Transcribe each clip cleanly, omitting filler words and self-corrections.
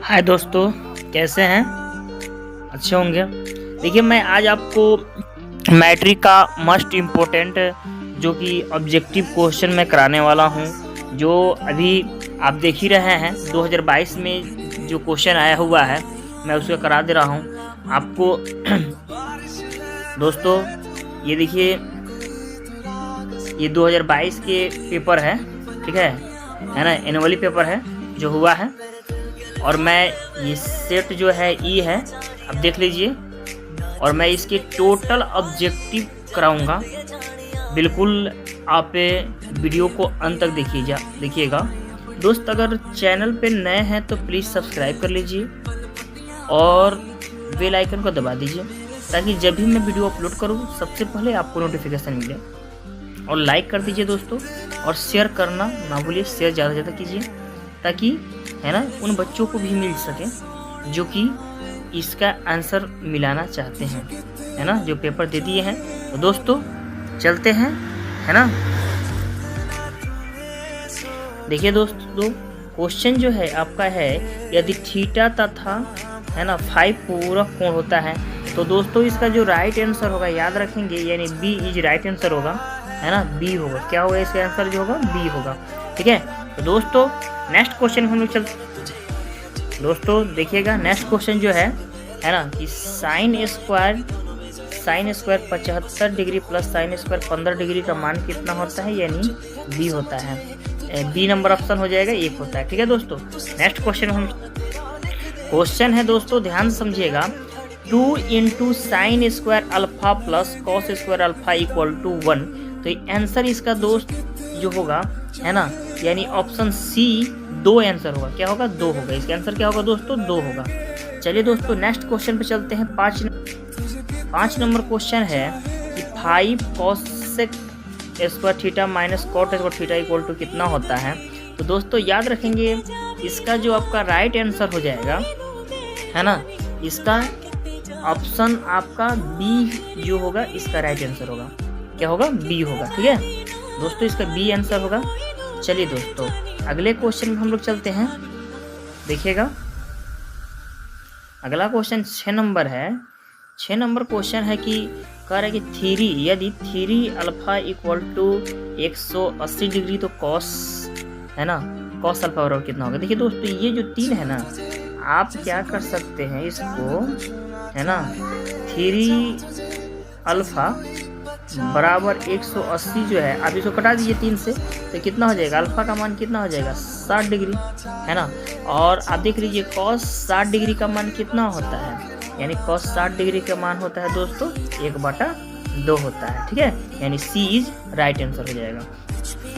हाय दोस्तों, कैसे हैं? अच्छे होंगे। देखिए, मैं आज आपको मैट्रिक का मस्ट इम्पोर्टेंट जो कि ऑब्जेक्टिव क्वेश्चन मैं कराने वाला हूं, जो अभी आप देख ही रहे हैं 2022 में जो क्वेश्चन आया हुआ है, मैं उसको करा दे रहा हूं आपको। दोस्तों ये देखिए, ये 2022 के पेपर है, ठीक है ना, एनुअली पेपर है जो हुआ है। और मैं ये सेट जो है ई है, अब देख लीजिए, और मैं इसके टोटल ऑब्जेक्टिव कराऊंगा। बिल्कुल आप वीडियो को अंत तक देखिएगा। दोस्त, अगर चैनल पे नए हैं तो प्लीज़ सब्सक्राइब कर लीजिए और बेल आइकन को दबा दीजिए, ताकि जब भी मैं वीडियो अपलोड करूँ सबसे पहले आपको नोटिफिकेशन मिले। और लाइक कर दीजिए दोस्तों, और शेयर करना ना भूलिए, शेयर ज़्यादा से ज़्यादा कीजिए, ताकि है ना उन बच्चों को भी मिल सके जो कि इसका आंसर मिलाना चाहते हैं, है ना, जो पेपर दे दिए हैं। तो दोस्तों चलते हैं, है ना। देखिए दोस्तों, क्वेश्चन जो है आपका है, यदि थीटा तथा है ना फाई पूरक कोण होता है, तो दोस्तों इसका जो राइट आंसर होगा, याद रखेंगे, यानी बी इज राइट आंसर होगा, है ना। बी होगा, क्या होगा इसका आंसर जो होगा, बी होगा, ठीक है। तो दोस्तों नेक्स्ट क्वेश्चन हम लोग चलते। दोस्तों देखिएगा, नेक्स्ट क्वेश्चन जो है ना, कि sine square 75 degree plus sine square 15 degree का मान कितना होता है, यानी बी होता है। बी नंबर ऑप्शन हो जाएगा, 1 होता है, ठीक है दोस्तों। नेक्स्ट क्वेश्चन है दोस्तों, ध्यान से समझिएगा। 2 × sine square alpha plus cos square alpha equal to 1। तो आंसर इसका दोस्त जो होगा, है ना, यानी ऑप्शन सी 2 आंसर होगा। क्या होगा, 2 होगा। इसका आंसर क्या होगा दोस्तों, 2 होगा। चलिए दोस्तों नेक्स्ट क्वेश्चन पे चलते हैं। 5 नंबर क्वेश्चन है कि 5 cosec square theta minus cot square theta equal to कितना होता है। तो दोस्तों याद रखेंगे, इसका जो आपका राइट आंसर हो जाएगा, है ना, इसका ऑप्शन आपका बी जो होगा, इसका राइट आंसर होगा। क्या होगा, बी होगा, ठीक है दोस्तों, इसका बी आंसर होगा। चलिए दोस्तों अगले क्वेश्चन में हम लोग चलते हैं। देखिएगा, अगला क्वेश्चन 6 नंबर है। 6 नंबर क्वेश्चन है कि कह रहा है कि यदि 3 अल्फा इक्वल टू 180 डिग्री, तो कॉस, है ना, कॉस अल्फा बराबर कितना होगा। देखिए दोस्तों, ये जो 3 है ना, आप क्या कर सकते हैं इसको, है ना, 3 अल्फा बराबर 180 जो है, आप इसको कटा दीजिए 3 से, तो कितना हो जाएगा, अल्फा का मान कितना हो जाएगा, 60 डिग्री, है ना। और आप देख लीजिए कॉस 60 डिग्री का मान कितना होता है, यानी कॉस 60 डिग्री का मान होता है दोस्तों 1/2 होता है, ठीक है, यानी सी इज राइट आंसर हो जाएगा।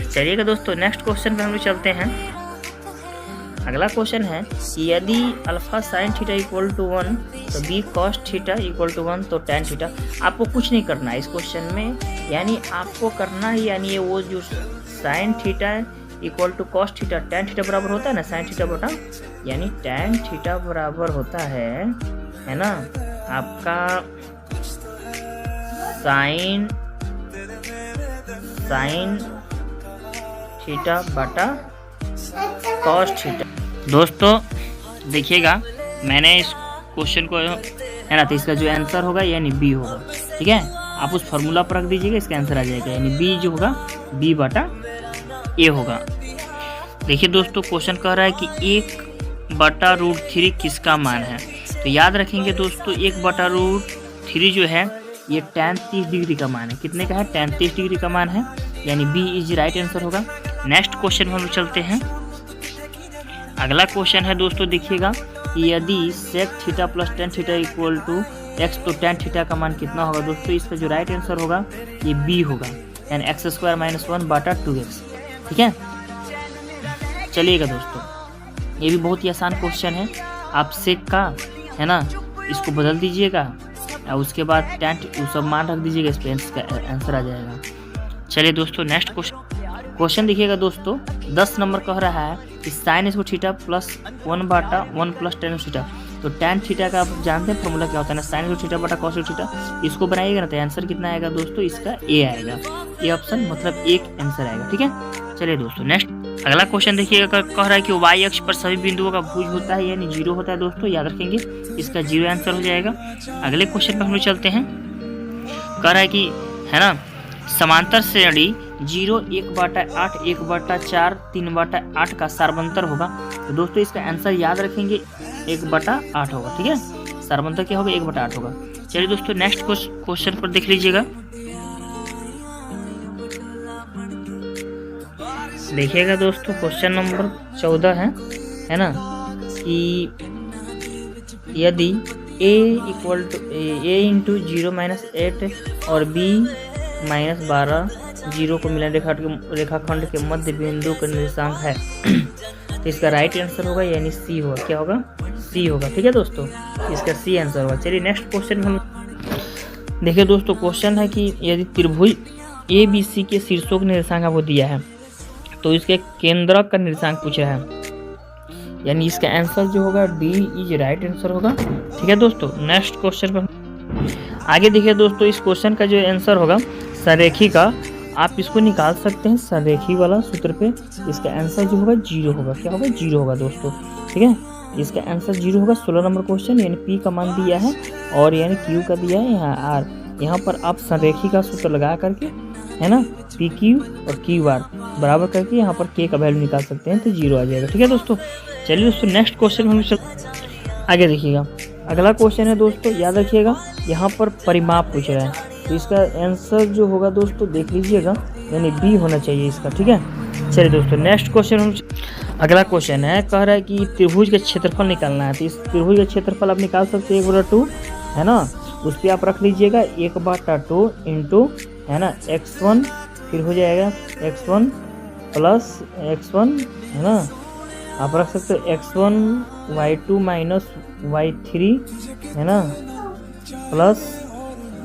चलिएगा दोस्तों नेक्स्ट क्वेश्चन पे हम लोग चलते हैं। अगला क्वेश्चन है कि यदि alpha sine theta equal to 1, तो B cos theta equal to 1, तो टैन थीटा। आपको कुछ नहीं करना है इस क्वेश्चन में, यानी आपको करना है, यानी ये वो जो sine theta equal to cos theta, tan theta बराबर होता है ना साइन थीटा बटा, यानी टैन थीटा बराबर होता है ना, आपका साइन थीटा बटा कॉस थीटा। दोस्तों देखिएगा, मैंने इस क्वेश्चन को, है ना, तो इसका जो आंसर होगा यानी बी होगा, ठीक है। आप उस फार्मूला पर रख दीजिएगा, इसका आंसर आ जाएगा, यानी बी जो होगा b/a होगा। देखिए दोस्तों, क्वेश्चन कह रहा है कि 1/√3 किसका मान है। तो याद रखेंगे दोस्तों, 1/√3 जो है ये tan 30 डिग्री का मान है। कितने का है, tan 30 डिग्री का मान है, यानी बी इज राइट आंसर होगा। नेक्स्ट क्वेश्चन हम लोग चलते हैं। अगला क्वेश्चन है दोस्तों, देखिएगा, यदि sec theta plus tan theta equal to x, तो टेन थीटा का मान कितना होगा। दोस्तों इसका जो राइट आंसर होगा ये बी होगा, यानी x² - 1 बटा 2x। ठीक है, चलिएगा दोस्तों, ये भी बहुत ही आसान क्वेश्चन है। आप सेक का है ना, इसको बदल दीजिएगा और उसके बाद tan वो सब मान रख दीजिएगा, इस पे इसका आंसर आ जाएगा। चलिए दोस्तों, नेक्स्ट क्वेश्चन देखिएगा दोस्तों। 10 नंबर कह रहा है कि साइन स्क्वायर थीटा प्लस 1 बटा 1 प्लस tan थीटा। तो tan थीटा का आप जानते हैं फॉर्मूला क्या होता है ना, साइन स्क्वायर थीटा बटा कॉस थीटा। इसको बनाइएगा ना तो आंसर कितना आएगा दोस्तों, इसका ए आएगा। ए ऑप्शन मतलब एक आंसर आएगा। ठीक है, चलिए दोस्तों, नेक्स्ट अगला क्वेश्चन देखिएगा। कह रहा है कि वाई अक्ष पर सभी बिंदुओं का भुज होता है यानी 0 होता है। दोस्तों याद रखेंगे, इसका 0 आंसर हो जाएगा। अगले क्वेश्चन पर हम लोग चलते हैं। कह रहा है कि है ना, समांतर श्रेणी 0, 1/8, 1/4, 3/8 का सार्वंतर होगा। तो दोस्तों इसका आंसर याद रखेंगे 1/8 होगा। ठीक है, सार्वंतर क्या होगा, 1/8 होगा। चलिए दोस्तों, नेक्स्ट क्वेश्चन पर देख लीजिएगा। देखिएगा दोस्तों, क्वेश्चन नंबर 14 है ना, कि यदि a × 0 - 8 और b - 12 0 को मिला रेखाखंड के मध्य बिंदु का निर्देशांक है तो इसका राइट आंसर होगा यानी सी होगा। क्या होगा, सी होगा। ठीक है दोस्तों, इसका सी आंसर होगा। चलिए नेक्स्ट क्वेश्चन हम देखिए दोस्तों। क्वेश्चन है कि यदि त्रिभुज ABC के शीर्षों का निर्देशांक आपको दिया है तो इसके केंद्रक का निर्देशांक पूछ रहा है, यानी इसका आंसर जो होगा डी इज राइट आंसर होगा। ठीक है दोस्तों, नेक्स्ट क्वेश्चन पर आगे देखिए दोस्तों। इस क्वेश्चन का जो आंसर होगा संरेखी का, आप इसको निकाल सकते हैं संरेखी वाला सूत्र पे। इसका आंसर जो होगा 0 होगा। क्या होगा, 0 होगा दोस्तों। ठीक है, इसका आंसर 0 होगा। 16 नंबर क्वेश्चन, यानी P का मान दिया है और यानी Q का दिया है यहाँ R। यहाँ पर आप संरेखी का सूत्र लगा करके है ना, PQ और QR बराबर करके यहाँ पर K का वैल्यू निकाल सकते हैं तो 0 आ जाएगा। ठीक है दोस्तों, चलिए दोस्तों नेक्स्ट क्वेश्चन हम आगे देखिएगा। अगला क्वेश्चन है दोस्तों, याद रखिएगा, यहाँ पर परिमाप पूछ रहा है तो इसका आंसर जो होगा दोस्तों देख लीजिएगा, यानी बी होना चाहिए इसका। ठीक है, चलिए दोस्तों नेक्स्ट क्वेश्चन हम अगला क्वेश्चन है। कह रहा है कि त्रिभुज का क्षेत्रफल निकालना है। तो इस त्रिभुज का क्षेत्रफल आप निकाल सकते हैं 1/2 है ना, उस पर आप रख लीजिएगा 1/2 इंटू है ना x1, फिर हो जाएगा x1 प्लस x1 है ना, आप रख सकते हो x1 y2 माइनस y3 है ना प्लस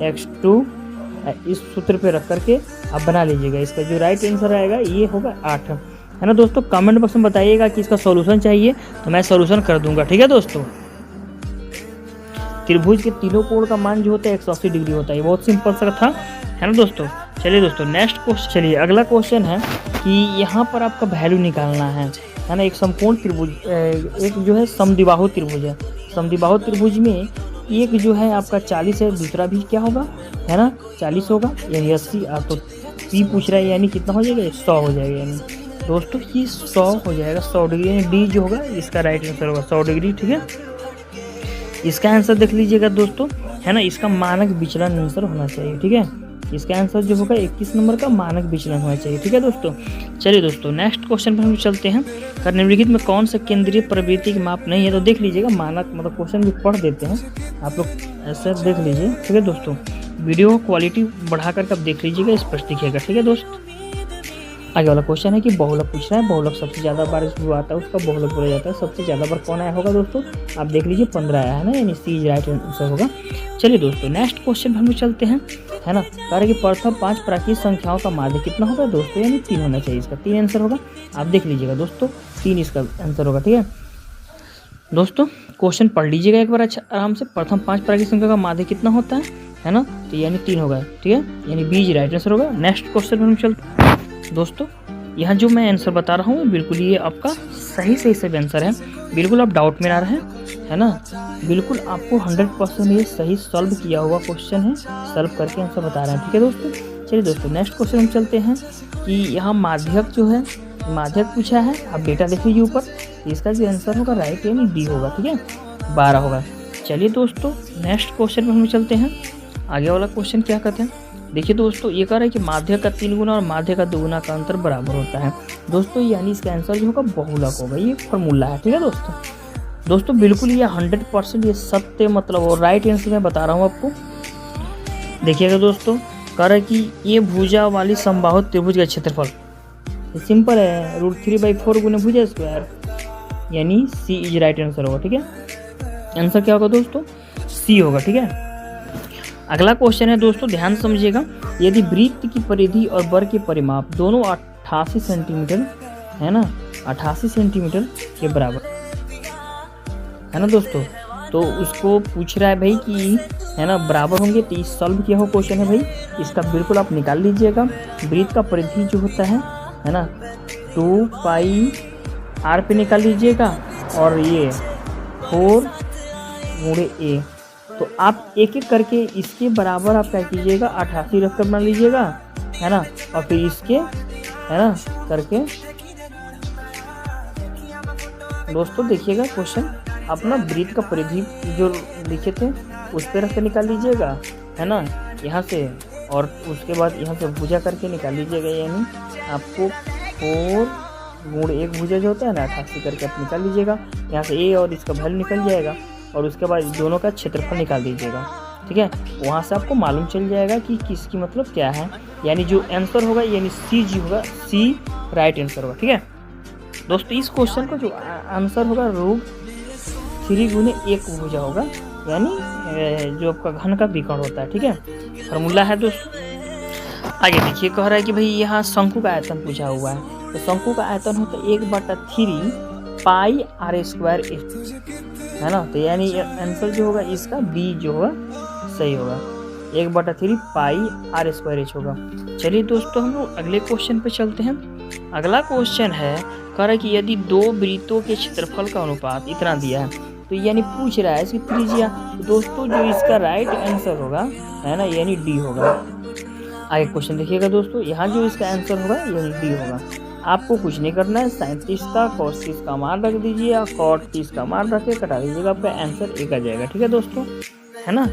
x2। इस सूत्र पे रख करके आप बना लीजिएगा। इसका जो राइट आंसर आएगा ये होगा 8 है ना दोस्तों। कमेंट बॉक्स में बताइएगा कि इसका सॉल्यूशन चाहिए तो मैं सॉल्यूशन कर दूंगा। ठीक है दोस्तों, त्रिभुज के तीनों कोण का मान जो होता है 180 डिग्री होता है। बहुत सिंपल सा था है ना दोस्तों। चलिए दोस्तों नेक्स्ट क्वेश्चन, चलिए अगला क्वेश्चन है कि यहाँ पर आपका वैल्यू निकालना है ना। एक समकोण त्रिभुज, एक जो है समद्विबाहु त्रिभुज है। समद्विबाहु त्रिभुज में एक जो है आपका 40 है, दूसरा भी क्या होगा है ना 40 होगा, यानी 80। आप तो पी पूछ रहा है यानी कितना हो जाएगा, 100 हो जाएगा। यानी दोस्तों ये 100 हो जाएगा, 100 डिग्री, यानी डी जो होगा इसका राइट आंसर होगा 100 डिग्री। ठीक है, इसका आंसर देख लीजिएगा दोस्तों है ना, इसका मानक विचलन आंसर होना चाहिए। ठीक है, इसका आंसर जो होगा 21 नंबर का मानक विचलन होना चाहिए। ठीक है दोस्तों, चलिए दोस्तों नेक्स्ट क्वेश्चन पर हम चलते हैं। निम्नलिखित में कौन सा केंद्रीय प्रवृत्ति की माप नहीं है, तो देख लीजिएगा मानक मतलब क्वेश्चन भी पढ़ देते हैं आप लोग, ऐसा देख लीजिए। ठीक है दोस्तों, वीडियो क्वालिटी बढ़ा करके आप देख लीजिएगा, स्पष्ट दिखेगा। ठीक है दोस्त, आगे वाला क्वेश्चन है कि बहुलक पूछ रहा है। बहुलक सबसे ज़्यादा बार जो आता है उसका बहुलक बोला जाता है। सबसे ज़्यादा बार कौन आया होगा दोस्तों, आप देख लीजिए 15 आया है ना, यानी सी राइट आंसर होगा। चलिए दोस्तों नेक्स्ट क्वेश्चन हम चलते हैं है ना। कह रहे कि प्रथम 5 प्राकृतिक संख्याओं का माध्य कितना होगा दोस्तों, यानी 3 होना चाहिए। इसका 3 आंसर होगा। आप देख लीजिएगा दोस्तों 3 इसका आंसर होगा। ठीक है दोस्तों, क्वेश्चन पढ़ लीजिएगा एक बार अच्छा आराम से। प्रथम 5 प्राकृतिक संख्या का माध्य कितना होता है ना, तो यानी 3 होगा। ठीक है, यानी बी राइट आंसर होगा। नेक्स्ट क्वेश्चन हम चलते हैं दोस्तों। यहाँ जो मैं आंसर बता रहा हूँ बिल्कुल ये आपका सही सभी आंसर है, बिल्कुल आप डाउट में ना रहे है ना। बिल्कुल आपको 100% ये सही सॉल्व किया हुआ क्वेश्चन है, सॉल्व करके आंसर बता रहे हैं। ठीक है दोस्तों, चलिए दोस्तों नेक्स्ट क्वेश्चन हम चलते हैं कि यहाँ माध्यक जो है माध्यक पूछा है। आप डेटा देख लीजिए ऊपर, इसका जो आंसर होगा राइट यानी डी होगा। ठीक है, 12 होगा। चलिए दोस्तों नेक्स्ट क्वेश्चन में हम चलते हैं। आगे वाला क्वेश्चन क्या कहते हैं, देखिए दोस्तों ये कह रहा है कि माध्य का 3 गुना और माध्य का 2 गुना का अंतर बराबर होता है दोस्तों, यानी इसका आंसर जो होगा बहुलक होगा। ये फॉर्मूला है। ठीक है दोस्तों बिल्कुल ये 100% ये सत्य मतलब और राइट आंसर मैं बता रहा हूँ आपको। देखिएगा दोस्तों, कह रहा है कि ये भुजा वाली समबाहु त्रिभुज का क्षेत्रफल, सिंपल है, √3/4 गुने भुजा स्क्वायर, यानी सी इज राइट आंसर होगा। ठीक है, आंसर क्या होगा दोस्तों? सी होगा। ठीक है, अगला क्वेश्चन है दोस्तों, ध्यान समझिएगा। यदि वृत्त की परिधि और वर्ग के परिमाप दोनों 88 सेंटीमीटर है ना, 88 सेंटीमीटर के बराबर है ना दोस्तों, तो उसको पूछ रहा है भाई कि है ना बराबर होंगे, तो इस सॉल्व किया हो क्वेश्चन है भाई, इसका बिल्कुल आप निकाल लीजिएगा। वृत्त का परिधि जो होता है ना 2πr पे निकाल लीजिएगा, और ये 4 गुणे a, तो आप एक एक करके इसके बराबर आप क्या कीजिएगा 88 रख कर बना लीजिएगा, है ना, और फिर इसके है ना करके दोस्तों देखिएगा क्वेश्चन, अपना वृत्त का परिधि जो लिखे थे उस पर रख कर निकाल लीजिएगा, है ना, यहाँ से, और उसके बाद यहाँ से भुजा करके निकाल लीजिएगा, यानी आपको 4 गुणे 1 भुजा जो होता है ना 88 करके आप निकाल लीजिएगा, यहाँ से a और इसका वैल्यू निकल जाएगा, और उसके बाद दोनों का क्षेत्रफल निकाल दीजिएगा। ठीक है, वहाँ से आपको मालूम चल जाएगा कि किसकी मतलब क्या है, यानी जो आंसर होगा यानी सी जी होगा, सी राइट आंसर होगा। ठीक है दोस्तों, इस क्वेश्चन का जो आंसर होगा √3 गुने 1 भुजा होगा, यानी जो आपका घन का विकर्ण होता है। ठीक है, फॉर्मूला है दोस्तों। आगे देखिए, कह रहा है कि भाई यहाँ शंकु का आयतन पूछा हुआ है, तो शंकु का आयतन होता है 1/3πr² है ना, तो यानी आंसर जो होगा इसका बी जो होगा सही होगा, 1/3πr² होगा। चलिए दोस्तों, हम लोग अगले क्वेश्चन पे चलते हैं। अगला क्वेश्चन है, कह रहा है कि यदि दो वृत्तों के क्षेत्रफल का अनुपात इतना दिया है, तो यानी पूछ रहा है इसकी त्रिज्या, तो दोस्तों जो इसका राइट आंसर होगा है ना, यानी डी होगा। आगे क्वेश्चन देखिएगा दोस्तों, यहाँ जो इसका आंसर होगा यानी डी होगा। आपको कुछ नहीं करना है, 37 का cos 30 का मान रख दीजिए, या cot 30 का मान रख के कटा दीजिएगा, आपका आंसर एक आ जाएगा। ठीक है दोस्तों, है ना।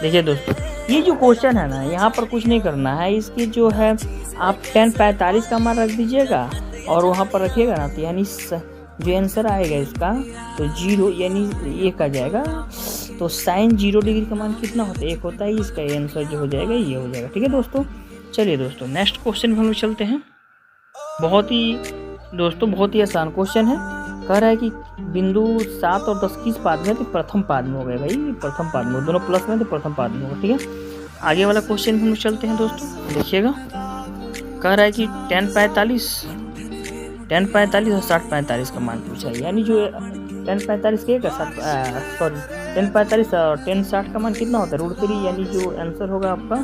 देखिए दोस्तों, ये जो क्वेश्चन है ना, यहाँ पर कुछ नहीं करना है, इसकी जो है आप tan 45 का मान रख दीजिएगा, और वहाँ पर रखिएगा ना, तो यानी जो आंसर आएगा इसका तो 0 यानी 1 आ जाएगा, तो sin 0 डिग्री का मान कितना होता है? 1 होता है, इसका आंसर जो हो जाएगा ये हो जाएगा। ठीक है दोस्तों, चलिए दोस्तों नेक्स्ट क्वेश्चन में हम लोग चलते हैं। बहुत ही आसान क्वेश्चन है। कह रहा है कि बिंदु 7 और 10 किस पाद में, तो प्रथम पाद में हो गए भाई, प्रथम पाद में, दोनों प्लस में तो प्रथम पाद में होगा। ठीक है, आगे वाला क्वेश्चन में हम लोग चलते हैं दोस्तों, देखिएगा। कह रहा है कि tan 45 और 60/45 का मान पूछा है, यानी जो tan 45 के का tan 45 और tan 60 का मान कितना होता है? √3, यानी जो आंसर होगा आपका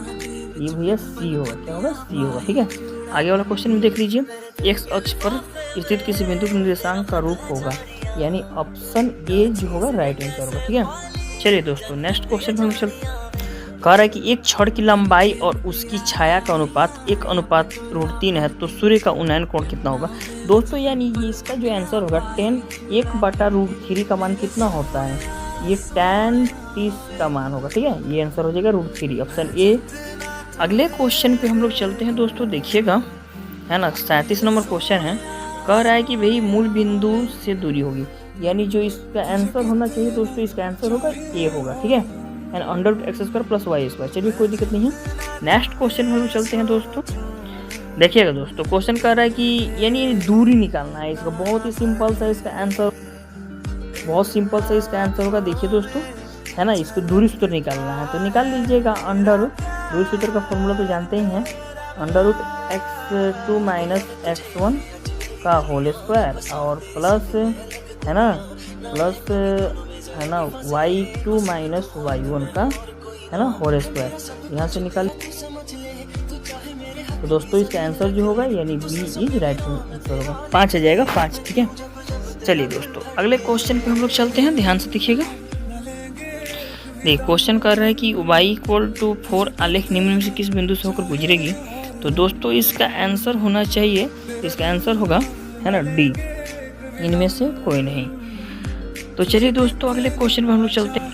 ये भैया सी होगा। क्या होगा? सी होगा। ठीक है, आगे वाला क्वेश्चन में देख लीजिए। एक्स अक्ष पर स्थित किसी बिंदु के निर्देशांक का रूप होगा, यानी ऑप्शन ए जो होगा राइट आंसर होगा। ठीक है, चलिए दोस्तों नेक्स्ट क्वेश्चन में हम चलते हैं। कह रहा है कि एक छड़ की लंबाई और उसकी छाया का अनुपात 1:3 है, तो सूर्य का उन्नयन कोण कितना होगा? दोस्तों यानी ये इसका जो आंसर होगा tan 1/√3 का मान कितना होता है? ये tan 30 का मान होगा। ठीक है, ये आंसर हो जाएगा √3, ऑप्शन ए। अगले क्वेश्चन पे हम लोग चलते हैं दोस्तों, देखिएगा, है ना। 37 नंबर क्वेश्चन है। कह रहा है कि भाई मूल बिंदु से दूरी होगी, यानी जो इसका आंसर होना चाहिए दोस्तों, इसका आंसर होगा ए होगा। ठीक है, एंड √x² + y²। चलिए कोई दिक्कत नहीं है। नेक्स्ट क्वेश्चन में हम चलते हैं दोस्तों, देखिएगा दोस्तों। क्वेश्चन कह रहा है कि यानी दूरी निकालना है इसका, बहुत ही सिंपल सा इसका आंसर, बहुत सिंपल सा इसका आंसर होगा। देखिए दोस्तों, है ना, इसको दूरी सूत्र निकालना है, तो निकाल लीजिएगा। दूरी सूत्र का फॉर्मूला तो जानते ही हैं, √x2 - x1 का होल स्क्वायर, और प्लस है ना, प्लस है ना y2 - y1 का है ना होल स्क्वायर, यहाँ से निकाल। तो दोस्तों इसका आंसर जो होगा यानी बी इज राइट आंसर होगा, 5 आ जाएगा, 5। ठीक है, चलिए दोस्तों अगले क्वेश्चन पे हम लोग चलते हैं, ध्यान से देखिएगा। देखिए क्वेश्चन कर रहा है कि y = 4 आलेख निम्न में से किस बिंदु से होकर गुजरेगी? तो दोस्तों इसका आंसर होना चाहिए, इसका आंसर होगा है ना डी, इनमें से कोई नहीं। तो चलिए दोस्तों अगले क्वेश्चन में हम लोग चलते हैं।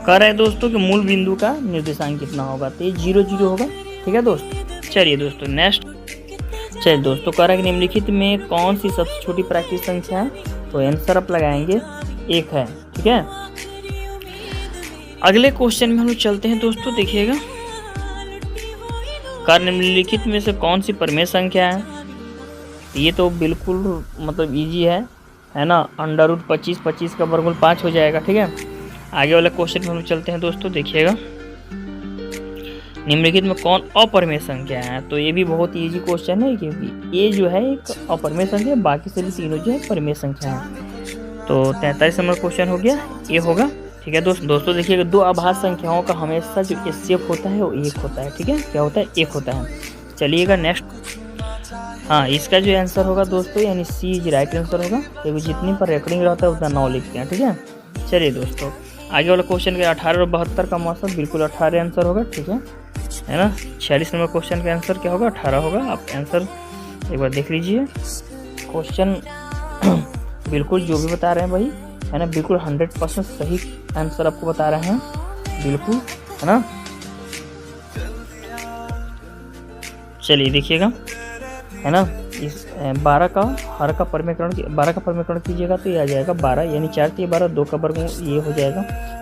कह रहा है दोस्तों कि मूल बिंदु का निर्देशांक कितना होगा? तो ये 0, 0 होगा। ठीक है दोस्तों, चलिए दोस्तों नेक्स्ट। चलिए दोस्तों, कह रहा है कि निम्नलिखित में कौन सी सबसे छोटी प्राकृतिक संख्या है? तो आंसर आप लगाएंगे 1 है। ठीक है, अगले क्वेश्चन में हम लोग चलते हैं दोस्तों, देखिएगा। कार्य निम्नलिखित में से कौन सी परिमेय संख्या है? ये तो बिल्कुल मतलब इजी है ना। √25, 25 का वर्गमूल 5 हो जाएगा। ठीक है, आगे वाले क्वेश्चन में हम चलते हैं दोस्तों। देखिएगा, निम्नलिखित में कौन अपरिमेय संख्या है? तो ये भी बहुत इजी क्वेश्चन है, क्योंकि ये जो है एक अपरिमेय संख्या है, बाकी सभी तीनों जो है परिमेय संख्या है। तो 43 नंबर क्वेश्चन हो गया, ये होगा। ठीक है दोस्तों देखिएगा, दो अभाज्य संख्याओं का हमेशा जो एचसीएफ होता है वो 1 होता है। ठीक है, क्या होता है? 1 होता है। चलिएगा नेक्स्ट। हाँ, इसका जो आंसर होगा दोस्तों, यानी सी इज राइट आंसर होगा, क्योंकि जितनी पर रेकॉर्डिंग रहता है उतना 9 लिखते हैं। ठीक है, चलिए दोस्तों आगे वाला क्वेश्चन के 18 और 72 का मौसम बिल्कुल 18 आंसर होगा। ठीक है ना। 46 नंबर क्वेश्चन का आंसर क्या होगा? 18 होगा। आप आंसर एक बार देख लीजिए। क्वेश्चन बिल्कुल जो भी बता रहे हैं भाई, है ना, बिल्कुल 100% सही आंसर आपको बता रहे हैं, बिल्कुल, है ना। चलिए देखिएगा, है ना, इस 12 का हर का परिमेयकरण 12 का परिमेयकरण कीजिएगा तो ये आ जाएगा 12, यानी 4 के 12, 2 का वर्गमूल ये हो जाएगा।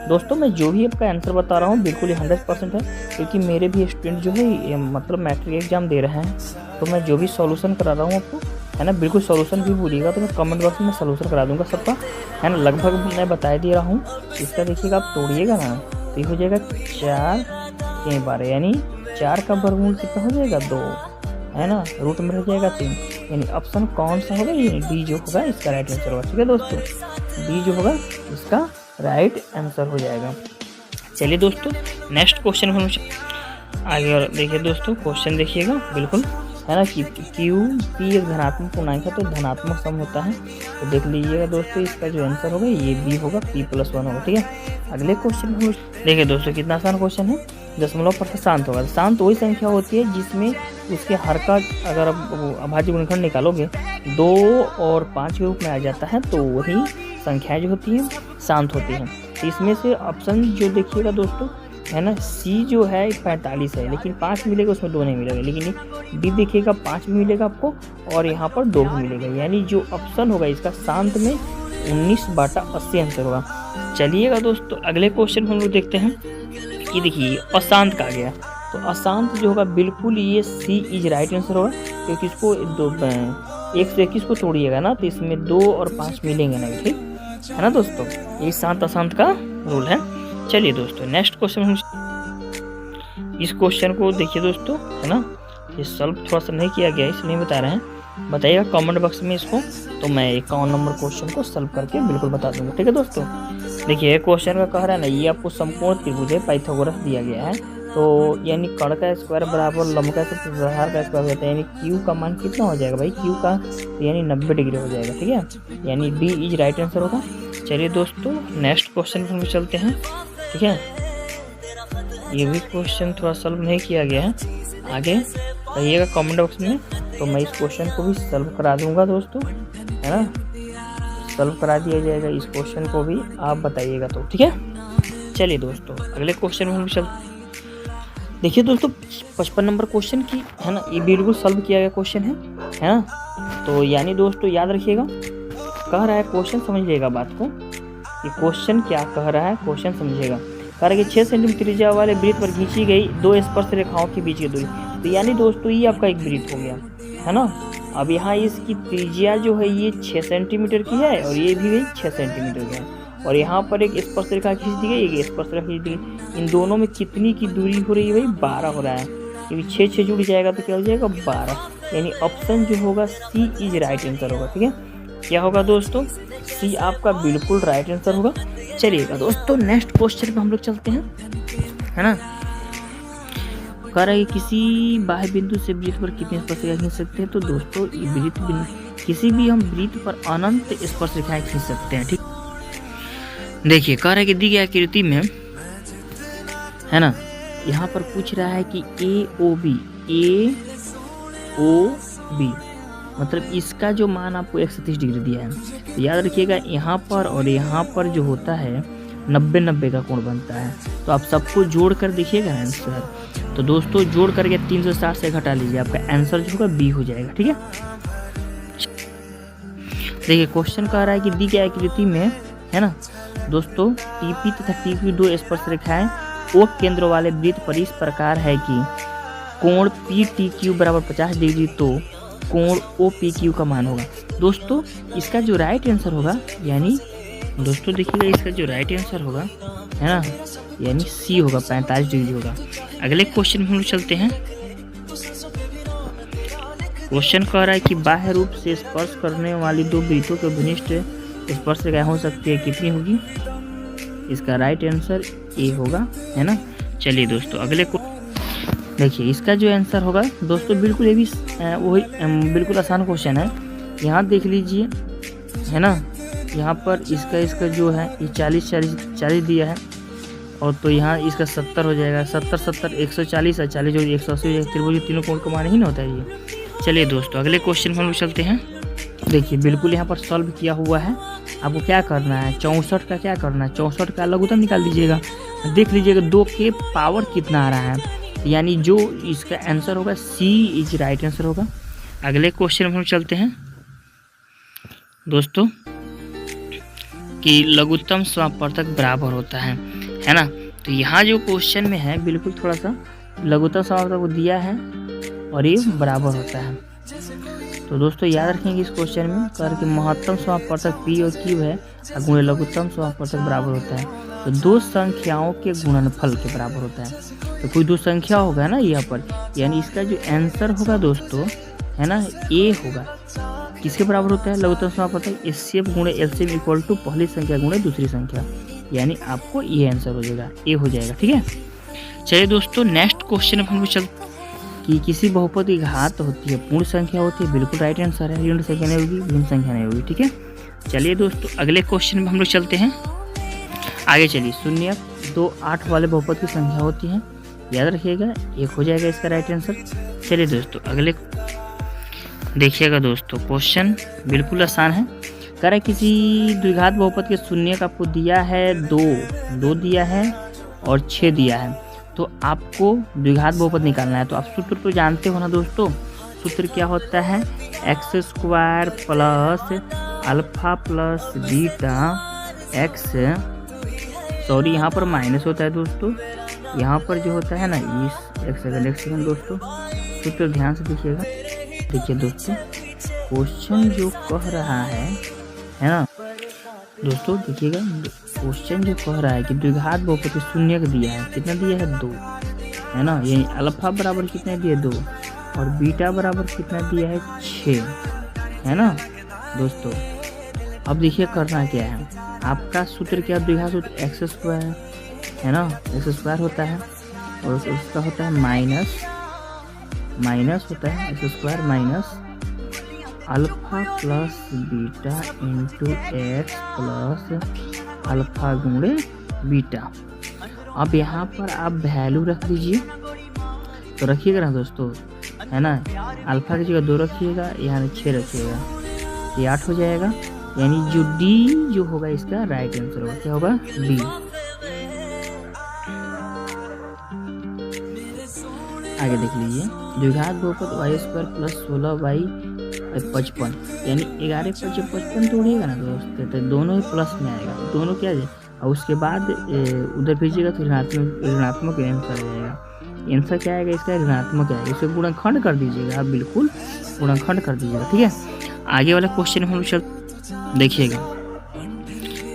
दोस्तों मैं जो भी आपका आंसर बता रहा हूँ बिल्कुल 100% है, क्योंकि मेरे भी स्टूडेंट जो है मतलब मैट्रिक एग्जाम दे रहे हैं, तो मैं जो भी सॉल्यूशन करा रहा हूँ आपको, है ना, बिल्कुल सॉल्यूशन भी भूलिएगा तो मैं कमेंट बॉक्स में सॉल्यूशन करा दूंगा सबका, है ना। लगभग मैं बता दे रहा हूँ। इसका देखिएगा, आप तोड़िएगा ना तो ये हो जाएगा 4 के 12, यानी 4 का वर्गमूल कितना हो जाएगा? 2, है ना, रूट में रह जाएगा 3, यानी ऑप्शन कौन सा होगा? ये डी जो होगा इसका राइट आंसर होगा। ठीक है दोस्तों, डी जो होगा इसका राइट आंसर हो जाएगा। चलिए दोस्तों नेक्स्ट क्वेश्चन हम आगे और देखिए दोस्तों, क्वेश्चन देखिएगा बिल्कुल, है ना, कि क्यू पी एक धनात्मक पूर्णांक है तो धनात्मक सम होता है। तो देख लीजिएगा दोस्तों, इसका जो आंसर होगा ये बी होगा, p+1 होगा। ठीक है, अगले क्वेश्चन में देखिए दोस्तों, कितना आसान क्वेश्चन है। दशमलव पर से शांत होगा। शांत वही संख्या होती है जिसमें उसके हर का अगर आप अभाज्य गुणनखंड निकालोगे 2 और 5 के रूप में आ जाता है, तो वही संख्याएं जो होती हैं शांत होती हैं। तो इसमें से ऑप्शन जो देखिएगा दोस्तों, है ना, सी जो है 45 है, लेकिन 5 मिलेगा, उसमें 2 नहीं मिलेगा। लेकिन डी देखिएगा 5 भी मिलेगा आपको और यहाँ पर 2 भी मिलेगा, यानी जो ऑप्शन होगा इसका शांत में 19/80 आंसर होगा। चलिएगा दोस्तों अगले क्वेश्चन हम लोग देखते हैं कि देखिए अशांत का गया, तो अशांत जो होगा बिल्कुल ये सी इज राइट आंसर होगा, क्योंकि इसको 1 से 21 को तोड़िएगा ना तो इसमें 2 और 5 मिलेंगे नहीं। ठीक है ना दोस्तों, ये शांत अशांत का रूल है। चलिए दोस्तों नेक्स्ट क्वेश्चन हम इस क्वेश्चन को देखिए दोस्तों, है ना, ये सॉल्व थोड़ा सा नहीं किया गया इसलिए बता रहे हैं, बताइएगा कमेंट बॉक्स में इसको, तो मैं 51 नंबर क्वेश्चन को सॉल्व करके बिल्कुल बता दूंगा। ठीक है दोस्तों, देखिए क्वेश्चन का कह रहा है ना, ये आपको संपूर्ण त्रिभुज पाइथागोरस दिया गया है, तो यानी कर्ण का स्क्वायर बराबर लंब का प्रहार का स्क्वायर होता है, यानी क्यू का मान कितना हो जाएगा भाई? क्यू का यानी 90 डिग्री हो जाएगा। ठीक है, यानी डी इज राइट आंसर होगा। चलिए दोस्तों नेक्स्ट क्वेश्चन पर हम चलते हैं। ठीक है, ये भी क्वेश्चन थोड़ा सॉल्व नहीं किया गया है, आगे कहिएगा कमेंट बॉक्स में, तो मैं इस क्वेश्चन को भी सॉल्व करा दूंगा दोस्तों, है ना, सॉल्व करा दिया जाएगा इस क्वेश्चन को भी, आप बताइएगा तो। ठीक है, चलिए दोस्तों अगले क्वेश्चन में हम चल देखिए दोस्तों 55 नंबर क्वेश्चन की, है ना, ये बिल्कुल सॉल्व किया गया क्वेश्चन है ना। तो यानी दोस्तों याद रखिएगा, कह रहा है क्वेश्चन समझिएगा बात को, ये क्वेश्चन क्या कह रहा है, क्वेश्चन समझिएगा। कह रहा है कि 6 सेंटीमीटर त्रिज्या वाले वृत्त पर खींची गई 2 स्पर्श रेखाओं के बीच की दूरी, तो यानी दोस्तों ये आपका एक वृत्त हो गया, है ना। अब यहाँ इसकी त्रिज्या जो है ये 6 सेंटीमीटर की है और ये भी 6 सेंटीमीटर की है, और यहाँ पर एक स्पर्श रेखा खींच दी गई, एक स्पर्श रेखा खींच दी गई। इन दोनों में कितनी की दूरी हो रही है भाई? 12 हो रहा है, क्योंकि 6 जुड़ जाएगा तो क्या हो जाएगा? 12, यानी ऑप्शन जो होगा सी इज राइट आंसर होगा। ठीक है, क्या होगा दोस्तों? सी आपका बिल्कुल राइट आंसर होगा। चलिएगा दोस्तों नेक्स्ट क्वेश्चन पे हम लोग चलते हैं, है ना। कह रहा है कि किसी बाह्य बिंदु से वृत्त पर कितनी स्पर्श रेखाएं खींच सकते हैं? तो दोस्तों वृत्त बिंदु किसी भी हम वृत्त पर अनंत स्पर्श रेखाएं खींच सकते हैं। ठीक, देखिए कह रहा है कि दी गई आकृति में, है ना, यहाँ पर पूछ रहा है कि ए ओ बी मतलब इसका जो मान आपको 130 डिग्री दिया है, तो याद रखिएगा यहाँ पर और यहाँ पर जो होता है 90-90 का कोण बनता है। तो आप सबको जोड़ कर देखिएगा आंसर, तो दोस्तों जोड़ करके 360 से घटा लीजिए, आपका आंसर जो होगा बी हो जाएगा। ठीक है, देखिए क्वेश्चन कह रहा है कि दी गई आकृति में, है ना दोस्तों, टीपी तथा टीपी 2 स्पर्श रेखाएं ओ केंद्र वाले वृत्त पर इस प्रकार है कि कोण पी टी क्यू बराबर 50 डिग्री तो कोण ओ पी क्यू का मान होगा। दोस्तों इसका जो राइट आंसर होगा, यानी दोस्तों देखिएगा इसका जो राइट आंसर होगा है ना, यानी सी होगा, 45 डिग्री होगा। अगले क्वेश्चन में हम लोग चलते हैं। क्वेश्चन कह रहा है कि बाह्य रूप से स्पर्श करने वाली दो वृत्तों के घनिष्ठ स्पर्श रेखा हो सकती है, कितनी होगी? इसका राइट आंसर ए होगा, है ना। चलिए दोस्तों अगले को देखिए, इसका जो आंसर होगा दोस्तों बिल्कुल ये भी वही बिल्कुल आसान क्वेश्चन है। यहाँ देख लीजिए, है ना, यहाँ पर इसका जो है ये 40 दिया है, और तो यहाँ इसका 70 हो जाएगा। 70 140 और 40 जो 180 हो जाएगा। त्रिभुज तीनों कोण का मान ही ना होता है ये। चलिए दोस्तों अगले क्वेश्चन में हम लोग चलते हैं। देखिए बिल्कुल यहाँ पर सॉल्व किया हुआ है। आपको क्या करना है, 64 का क्या करना है, 64 का लघुत्तम निकाल दीजिएगा। देख लीजिएगा 2 के पावर कितना आ रहा है, यानी जो इसका आंसर होगा सी इज राइट आंसर होगा। अगले क्वेश्चन में हम चलते हैं दोस्तों कि लघुत्तम समापवर्तक बराबर होता है ना। तो यहाँ जो क्वेश्चन में है बिल्कुल थोड़ा सा लघुत्तम समापवर्तक को दिया है और ये बराबर होता है। तो दोस्तों याद रखेंगे इस क्वेश्चन में कि महत्तम समापवर्तक पी और क्यू है, गुणे लघुत्तम समापवर्तक बराबर होता है। तो दो संख्याओं के गुणनफल के बराबर होता है। तो कोई दो संख्या होगा ना यहाँ पर, यानी इसका जो आंसर होगा दोस्तों है ना ए होगा। किसके बराबर होता है? लघुत्तम समापवर्तक एचसीएफ गुणे एलसीएम इक्वल टू पहली संख्या गुणे दूसरी संख्या, यानी आपको ये आंसर हो जाएगा, ए हो जाएगा। ठीक है, चलिए दोस्तों नेक्स्ट क्वेश्चन हम लोग चलते कि किसी बहुपद की घात होती है, पूर्ण संख्या होती है, बिल्कुल राइट आंसर है। ऋण संख्या नहीं होगी, भिन्न संख्या नहीं होगी। ठीक है, चलिए दोस्तों अगले क्वेश्चन में हम लोग चलते हैं। आगे चलिए, 0 2 8 वाले बहुपद की संख्या होती है, याद रखिएगा, एक हो जाएगा इसका राइट आंसर। चलिए दोस्तों अगले देखिएगा दोस्तों, क्वेश्चन बिल्कुल आसान है। कह रहा है किसी द्विघात बहुपद के शून्य का आपको दिया है 2 दिया है और 6 दिया है। तो आपको द्विघात बहुपद निकालना है। तो आप सूत्र तो जानते हो ना दोस्तों, सूत्र क्या होता है? x² plus alpha plus beta x, sorry यहाँ पर माइनस होता है दोस्तों, यहाँ पर जो होता है ना इस एक सेकंड दोस्तों, सूत्र ध्यान से देखिएगा। देखिए दोस्तों क्वेश्चन जो कह रहा है ना दोस्तों, देखिएगा क्वेश्चन जो कह रहा है कि द्विघात बहुपद के शून्य का दिया है, कितना दिया है 2, है ना। ये अल्फा बराबर कितना दिया 2 और बीटा बराबर कितना दिया है 6, है ना दोस्तों। अब देखिए करना क्या है, आपका सूत्र क्या द्विघात सूत्र x² है ना, x² होता है और उसका होता है माइनस होता है x² minus alpha plus beta into x plus alpha गुणे बीटा। अब यहाँ पर आप वैल्यू रख दीजिए, तो रखिएगा ना दोस्तों, है ना। अल्फा की जगह 2 रखिएगा, यहाँ 6 रखिएगा, ये 8 हो जाएगा। यानी जो डी जो होगा इसका राइट आंसर होगा, क्या होगा? डी। आगे देख लीजिए, द्विघात बहुपद y² प्लस 16y55, यानी 11 5 55 तोड़िएगा ना दोस्त, तो दोनों ही प्लस में आएगा, दोनों क्या है, और उसके बाद उधर भेजिएगा तो ऋणात्मक आंसर आ जाएगा। आंसर क्या आएगा इसका? ऋणात्मक आएगा। इसे गुणनखंड कर दीजिएगा, आप बिल्कुल गुणनखंड कर दीजिएगा। ठीक है, आगे वाला क्वेश्चन हम लोग देखिएगा,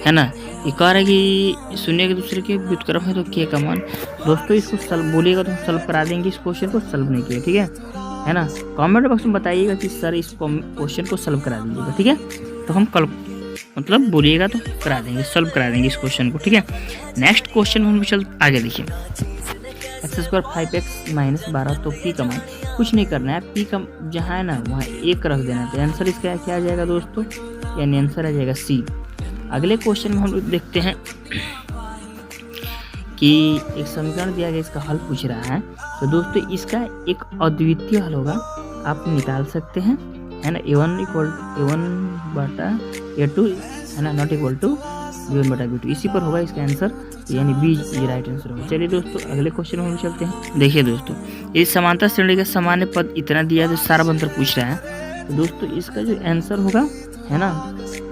है ना। ये कह रहा है कि शून्य के दूसरे के व्युत्क्रम है तो के का मान। दोस्तों इसको सॉल्व बोलिएगा तो हम सॉल्व करा देंगे, इस क्वेश्चन को सॉल्व नहीं किया। ठीक है ना। कमेंट बॉक्स में बताइएगा कि सर इस क्वेश्चन को सॉल्व करा दीजिएगा। ठीक है, तो हम कल मतलब बोलिएगा तो करा देंगे, सॉल्व करा देंगे इस क्वेश्चन को। ठीक है, नेक्स्ट क्वेश्चन हम चल आगे देखिए। x² 5x माइनस 12, तो पी का मान कुछ नहीं करना है, पी का जहाँ है ना वहाँ 1 रख देना है। तो आंसर इसका क्या आ जाएगा दोस्तों? यानी आंसर आ जाएगा सी। अगले क्वेश्चन में हम लोग देखते हैं कि एक समीकरण दिया गया, इसका हल पूछ रहा है। तो दोस्तों इसका एक अद्वितीय हल होगा, आप निकाल सकते हैं, है ना। a1 बटा a2 है ना, नॉट इक्वल टू b1 बटा b2, इसी पर होगा इसका आंसर, तो यानी बी ये राइट आंसर होगा। चलिए दोस्तों अगले क्वेश्चन में हम चलते हैं। देखिए दोस्तों, इस समांतर श्रेणी का सामान्य पद इतना दिया है, तो सारा अंतर पूछ रहा है। तो दोस्तों इसका जो आंसर होगा है ना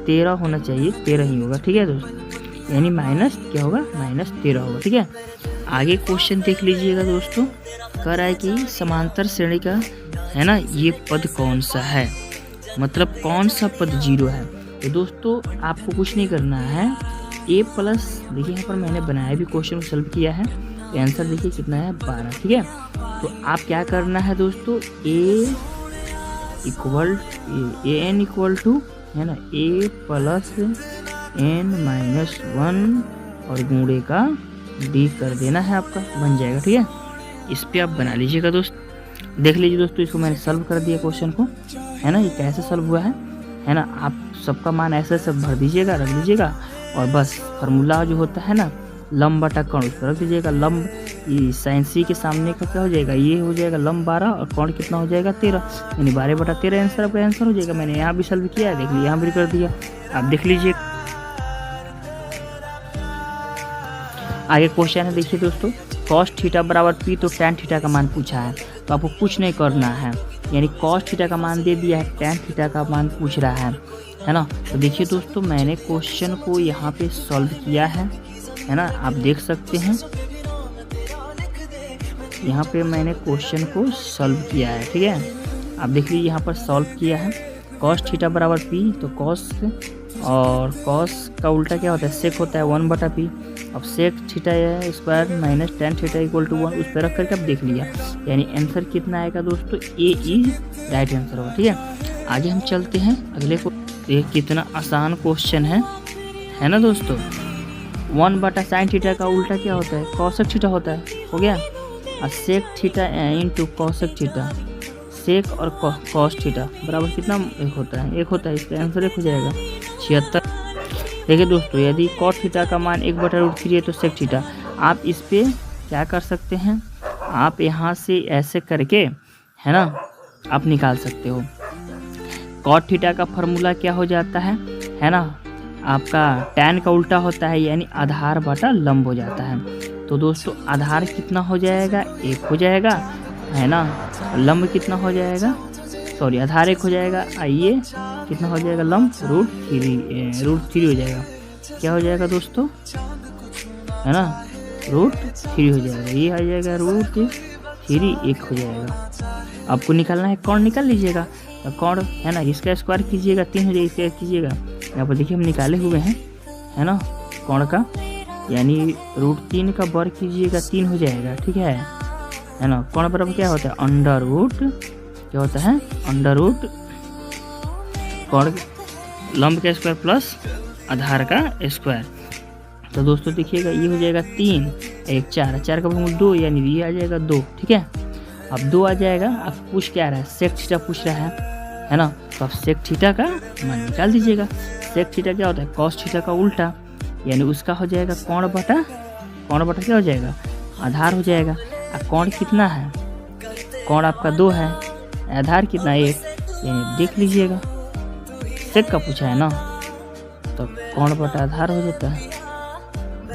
13 होना चाहिए, 13 ही होगा। ठीक है दोस्तों, यानी माइनस क्या होगा? -13 होगा। ठीक है, आगे क्वेश्चन देख लीजिएगा दोस्तों। कह रहा है कि समांतर श्रेणी का है ना ये पद कौन सा है, मतलब कौन सा पद 0 है। तो दोस्तों आपको कुछ नहीं करना है, a प्लस देखिए यहाँ पर मैंने बनाया भी क्वेश्चन को सॉल्व किया है, तो आंसर देखिए कितना है 12, ठीक है। तो आप क्या करना है दोस्तों, an इक्वल टू है ना a प्लस n-1 और गुणे का d कर देना है, आपका बन जाएगा, ठीक है। इस पे आप बना लीजिएगा दोस्त, देख लीजिए दोस्तों, इसको मैंने सॉल्व कर दिया क्वेश्चन को, है ना। ये कैसे सॉल्व हुआ है ना। आप सबका मान ऐसे सब भर दीजिएगा, रख दीजिएगा, और बस फार्मूला जो होता है ना लंब बटा कोण उस पर रख दीजिएगा। लंब साइन सी के सामने का क्या हो जाएगा, ये हो जाएगा लंब 12 और कोण कितना हो जाएगा 13, यानी 12/13 आंसर आपका आंसर हो जाएगा। मैंने यहाँ भी सॉल्व किया, देख लीजिए यहाँ भी कर दिया, आप देख लीजिए। आगे क्वेश्चन है, देखिए दोस्तों, cos थीटा बराबर p, तो tan थीटा का मान पूछा है, तो आपको कुछ नहीं करना है, यानी cos थीटा का मान दे दिया है, tan थीटा का मान पूछ रहा है ना। तो देखिए दोस्तों मैंने क्वेश्चन को यहाँ पे सॉल्व किया है ना, आप देख सकते हैं यहाँ पे मैंने क्वेश्चन को सॉल्व किया है, ठीक है। आप देख लीजिए यहाँ पर सॉल्व किया है, cos थीटा बराबर p, तो cos और cos का उल्टा क्या होता है, सेक होता है 1/p। अब sec theta square minus tan theta equal to 1, उस पर रख करके आप देख लिया, यानी आंसर कितना आएगा दोस्तों, ए इज राइट आंसर होगा, ठीक है। आगे हम चलते हैं अगले को, ये कितना आसान क्वेश्चन है ना दोस्तों। 1/sin थीटा का उल्टा क्या होता है, cosec थीटा होता है, हो गया। और sec theta into cosec theta, sec और cos थीटा बराबर कितना एक होता है, इसका आंसर 1 हो जाएगा 76। देखिए दोस्तों यदि cot थीटा का मान 1/√3 है तो सेक थीटा, आप इस पे क्या कर सकते हैं, आप यहाँ से ऐसे करके है ना आप निकाल सकते हो। cot थीटा का फॉर्मूला क्या हो जाता है ना, आपका tan का उल्टा होता है, यानी आधार बटा लंब हो जाता है। तो दोस्तों आधार कितना हो जाएगा, 1 हो जाएगा, है ना। लंब कितना हो जाएगा, सॉरी आधार 1 हो जाएगा, आइए कितना हो जाएगा, लंब √3 हो जाएगा। क्या हो जाएगा दोस्तों, है ना √3 हो जाएगा, ये आ जाएगा √3 1 हो जाएगा। आपको निकालना है कोण, निकाल लीजिएगा, तो कोण है ना इसका स्क्वायर कीजिएगा 3 हो जाएगा, इसका कीजिएगा। यहाँ पर देखिए हम निकाले हुए हैं, है ना कोण का, यानी √3 का वर्ग कीजिएगा 3 हो जाएगा, ठीक है ना। कोण बराबर क्या होता है, अंडर रूट, क्या होता है अंडर रूट कोण लंब का स्क्वायर प्लस आधार का स्क्वायर। तो दोस्तों देखिएगा ये हो जाएगा 3 1 4 4 का वर्गमूल 2, यानी ये आ जाएगा 2, ठीक है। अब 2 आ जाएगा, आप पूछ क्या रहा है, सेक थीटा पूछ रहा है ना। तो आप सेक थीटा का मान निकाल दीजिएगा। सेक थीटा क्या होता है, cos थीटा का उल्टा, यानी उसका हो जाएगा कोण बटा क्या हो जाएगा, आधार हो जाएगा। और कोण कितना है, कोण आपका 2 है, आधार कितना 1, यानी देख लीजिएगा सेक का पूछा है ना, तो कोण बटा आधार हो जाता है।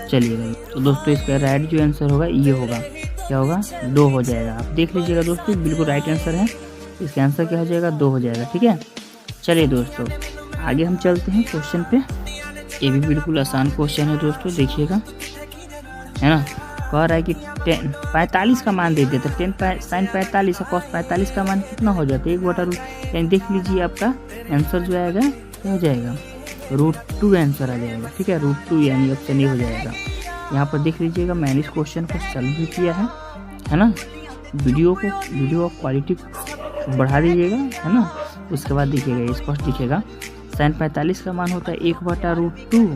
चलिए तो दोस्तों इसका राइट जो आंसर होगा ये होगा, क्या होगा 2 हो जाएगा। आप देख लीजिएगा दोस्तों बिल्कुल राइट आंसर है, इसका आंसर क्या हो जाएगा 2 हो जाएगा, ठीक है। चलिए दोस्तों आगे हम चलते हैं क्वेश्चन पे, ये भी बिल्कुल आसान क्वेश्चन है दोस्तों, देखिएगा है ना। कह रहा है कि 45 का मान दे देते, 10 sin 45 और cos 45 का मान कितना हो जाता है, 1/√, यानी देख लीजिए आपका आंसर जो आएगा क्या हो जाएगा, √2 आंसर आ जाएगा, ठीक है। √2 यानी ऑप्शन ए हो जाएगा। यहाँ पर देख लीजिएगा मैंने इस क्वेश्चन को सॉल्व भी किया है ना। वीडियो क्वालिटी बढ़ा दीजिएगा, है ना। उसके बाद दिखेगा स्पष्ट दिखेगा, sin 45 का मान होता है 1/√2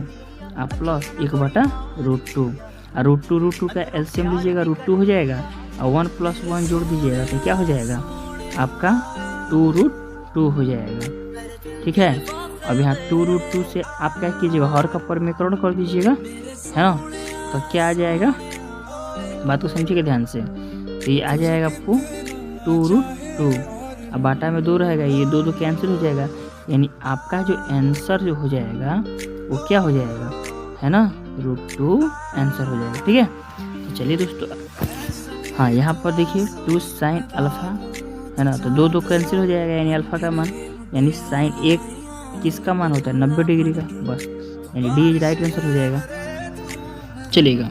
प्लस 1/√2, और √2 का एलसीएम लीजिएगा, √2 हो जाएगा, और 1 + 1 जोड़ दीजिएगा तो क्या हो जाएगा आपका 2√2 हो जाएगा, ठीक है। अब यहाँ 2√2 से आप क्या कीजिएगा, हर का परमीकरण कर दीजिएगा, है ना। तो क्या आ जाएगा, बात को समझिएगा ध्यान से, तो ये आ जाएगा आपको 2√2, अब बाटा में 2 रहेगा, ये 2 कैंसिल हो जाएगा, यानी आपका जो आंसर जो हो जाएगा वो क्या हो जाएगा, है ना √2 आंसर हो जाएगा, ठीक है। तो चलिए दोस्तों हाँ यहाँ पर देखिए 2 sin अल्फा, है ना, तो 2 कैंसिल हो जाएगा, यानी अल्फा का मान, यानी sin 1 किसका मान होता है 90 डिग्री का, बस यानी डी इज राइट आंसर हो जाएगा। चलेगा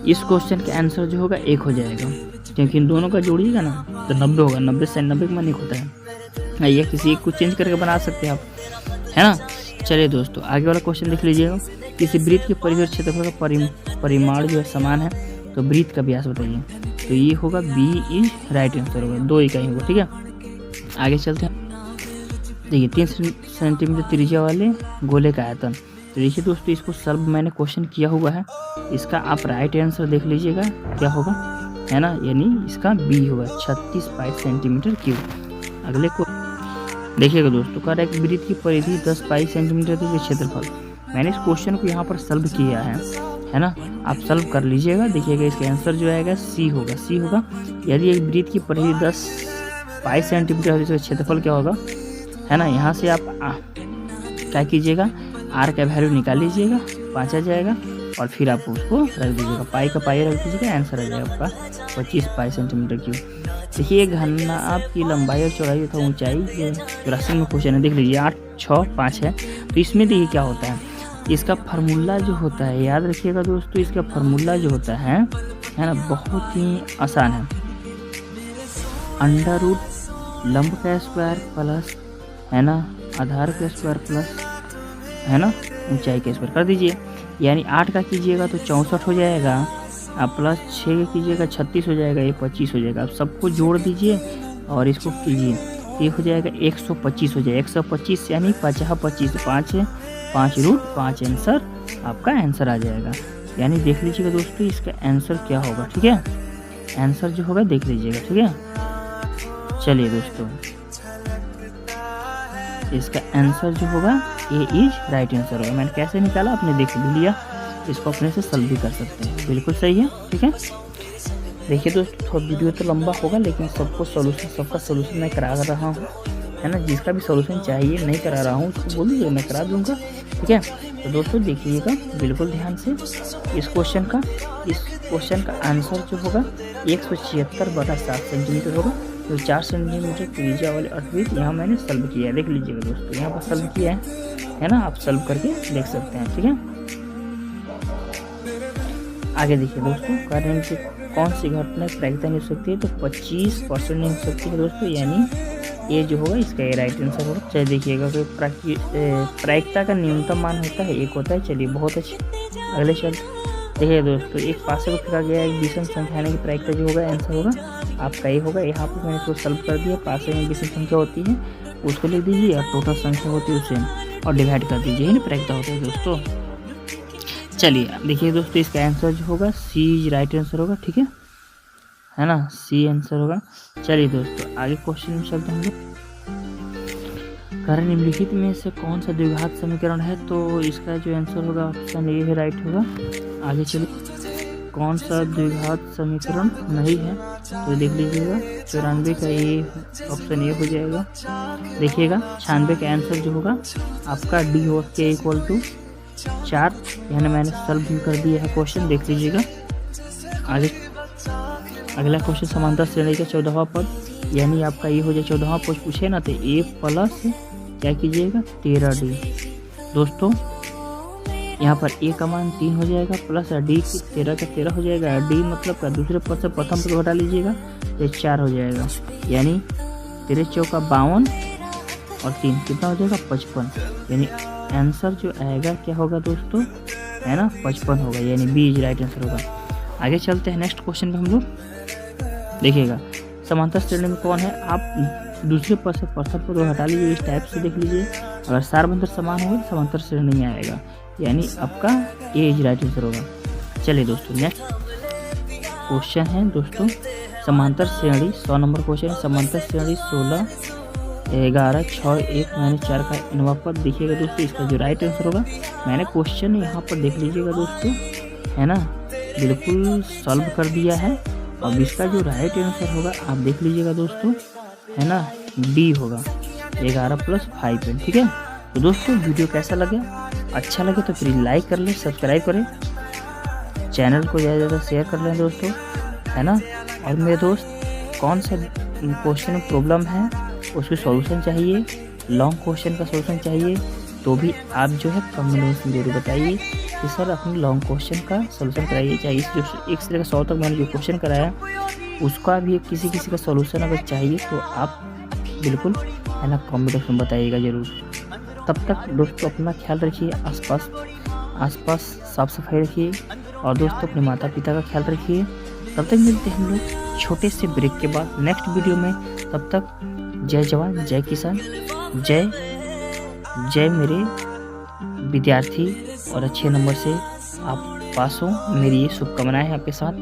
इस क्वेश्चन का आंसर जो होगा 1 हो जाएगा, क्योंकि इन दोनों का जोड़िएगा ना तो 90 होगा। 90 से 90 का मान एक होता है। ये किसी एक को चेंज करके बना सकते हैं आप, है ना। चलिए दोस्तों आगे वाला क्वेश्चन देख लीजिएगा। किसी वृत्त के परिधि और क्षेत्रफल का परिमाण जो है समान है तो वृत्त का व्यास बताइए। तो ये होगा बी इज राइट आंसर होगा, 2 इकाई होगा। ठीक है, आगे चलते हैं। देखिए 3 सेंटीमीटर त्रिज्या वाले गोले का आयतन। तो देखिए दोस्तों इसको सॉल्व मैंने क्वेश्चन किया हुआ है, इसका आप राइट आंसर देख लीजिएगा क्या होगा, है ना। यानी इसका बी होगा 36 पाई सेंटीमीटर क्यूब। अगले को देखिएगा दोस्तों, कह रहा है कि वृत्त की परिधि 10 पाई सेंटीमीटर के क्षेत्रफल। मैंने इस क्वेश्चन को यहाँ पर सॉल्व किया है ना। आप सॉल्व कर लीजिएगा, देखिएगा इसका आंसर जो आएगा सी होगा। सी होगा यदि एक वृत्त की परिधि 10 पाई सेंटीमीटर है, इसका क्षेत्रफल क्या होगा, है ना। यहाँ से आप क्या कीजिएगा, आर का वैल्यू निकाल लीजिएगा, 5 आ जाएगा और फिर आप उसको रख दीजिएगा, पाई का पाई रख दीजिएगा, आंसर आ जाएगा आपका 25 पाई सेंटीमीटर क्यूब। देखिए घनना आपकी लंबाई और चौड़ाई तथा ऊंचाई 84 में क्वेश्चन है, देख लीजिए 8, 6, 5 है। तो इसमें देखिए क्या होता है, इसका फार्मूला जो होता है, याद रखिएगा दोस्तों, इसका फार्मूला जो होता है ना, बहुत ही आसान है। अंडर रूट लंब का स्क्वायर प्लस, है ना, आधार का स्क्वायर प्लस, है ना, ऊंचाई का स्क्वायर कर दीजिए। यानी 8 का कीजिएगा तो 64 हो जाएगा, आप प्लस 6 का कीजिएगा 36 हो जाएगा, ये 25 हो जाएगा। आप सबको जोड़ दीजिए और इसको कीजिए, ये हो जाएगा 125 हो जाएगा। 125 यानी 50, 25 5 है, 5 रूट 5 आंसर आपका आंसर आ जाएगा। यानी देख लीजिएगा दोस्तों इसका आंसर क्या होगा। ठीक है, आंसर जो होगा देख लीजिएगा। ठीक है, चलिए दोस्तों इसका आंसर जो होगा ए इज राइट आंसर होगा। मैंने कैसे निकाला आपने देख भी लिया, इसको अपने से सॉल्व भी कर सकते हैं, बिल्कुल सही है। ठीक है, देखिए दोस्तों थोड़ा वीडियो तो लंबा होगा लेकिन सबका सोल्यूशन मैं करा रहा हूँ, है ना। जिसका भी सोल्यूशन चाहिए नहीं करा रहा हूँ उसको बोल दीजिए, मैं करा दूँगा। ठीक है, तो दोस्तों देखिएगा बिल्कुल ध्यान से इस क्वेश्चन का आंसर जो होगा 176/7 सेंटीमीटर होगा। तो 4 सेंटीमीटर त्रिज्या वाले अर्थवृत्त यहाँ मैंने सॉल्व किया है, देख लीजिएगा दोस्तों, यहाँ पर सॉल्व किया है ना। आप सॉल्व करके देख सकते हैं। ठीक है, आगे देखिए दोस्तों, कारण से कौन सी घटना प्रायिकता नहीं हो सकती है, तो 25% नहीं हो सकती है दोस्तों, यानी ये जो होगा इसका ये राइट आंसर होगा। चलिए देखिएगा कि प्रायिकता का न्यूनतम मान होता है 1 होता है। चलिए बहुत अच्छे, अगले चल देखिए दोस्तों, एक पासे को फेंका गया एक विषम संख्या की प्रायिकता जो होगा आंसर होगा आपका ये होगा। यहाँ पर मैंने इसको सॉल्व कर दिया, पासे में विषम संख्या होती है उसको लिख दीजिए और टोटल संख्या होती है उसे और डिवाइड कर दीजिए, ना प्रायिकता होता है दोस्तों। चलिए देखिए दोस्तों इसका आंसर जो होगा सी राइट आंसर होगा। ठीक है ना, सी आंसर होगा। चलिए दोस्तों आगे क्वेश्चन में चलते हैं हम लोग। कारण निम्नलिखित में से कौन सा द्विघात समीकरण है, तो इसका जो आंसर होगा ऑप्शन ए है, राइट होगा। आगे चलिए, कौन सा द्विघात समीकरण नहीं है, तो देख लीजिएगा 94 का ये ऑप्शन ए हो जाएगा। देखिएगा 96 का आंसर जो होगा आपका डी हो के इक्वल टू 4, यानी मैंने सॉल्व भी कर दिया है क्वेश्चन, देख लीजिएगा। आगे अगला क्वेश्चन समांतर श्रेणी का 14वां पद, यानी आपका ये हो जाए 14वां पद पूछे ना, तो ए प्लस क्या कीजिएगा 13d। दोस्तों यहाँ पर ए का मान 3 हो जाएगा प्लस डी 13 का 13 हो जाएगा। डी मतलब का दूसरे पद से प्रथम पद घटा लीजिएगा तो 4 हो जाएगा, यानी 13 चौका 52 और 3 कितना हो जाएगा 55। यानी आंसर जो आएगा क्या होगा दोस्तों, है ना 55 होगा, यानी बी इज राइट आंसर होगा। आगे चलते हैं नेक्स्ट क्वेश्चन पे हम लोग। देखिएगा समांतर श्रेणी में कौन है, आप दूसरे पद से प्रथम पद को हटा लीजिए, इस टाइप से देख लीजिए। अगर सारबंधर समान होगा तो समांतर श्रेणी में आएगा, यानी आपका ए इज राइट आंसर होगा। चलिए दोस्तों नेक्स्ट क्वेश्चन है दोस्तों, समांतर श्रेणी 100 नंबर क्वेश्चन है। समांतर श्रेणी 16, 11, 6, 1 - 4 का इनवा पद। देखिएगा दोस्तों इसका जो राइट आंसर होगा, मैंने क्वेश्चन यहाँ पर देख लीजिएगा दोस्तों, है ना, बिल्कुल सॉल्व कर दिया है। अब इसका जो राइट आंसर होगा आप देख लीजिएगा दोस्तों, है ना, डी होगा 11 + 5 है। ठीक है, तो दोस्तों वीडियो कैसा लगे, अच्छा लगे तो प्लीज़ लाइक कर लें, सब्सक्राइब करें, चैनल को ज़्यादा से ज़्यादा शेयर कर लें दोस्तों, है ना। और मेरे दोस्त कौन सा क्वेश्चन में प्रॉब्लम है उसकी सॉल्यूशन चाहिए, लॉन्ग क्वेश्चन का सॉल्यूशन चाहिए, तो भी आप जो है कमेंट में जरूर बताइए कि सर अपनी लॉन्ग क्वेश्चन का सॉल्यूशन कराइए। चाहे इस जो 1 से लेकर 100 तक मैंने जो क्वेश्चन कराया उसका भी किसी किसी का सॉल्यूशन अगर चाहिए तो आप बिल्कुल है ना कमेंट बॉक्स में बताइएगा ज़रूर। तब तक दोस्तों अपना ख्याल रखिए, आसपास साफ सफाई रखिए और दोस्तों अपने माता पिता का ख्याल रखिए। तब तक मिलते हैं हम लोग छोटे से ब्रेक के बाद नेक्स्ट वीडियो में। तब तक जय जवान जय किसान, जय जय मेरे विद्यार्थी और अच्छे नंबर से आप पास हो, मेरी ये शुभकामनाएं हैं आपके साथ।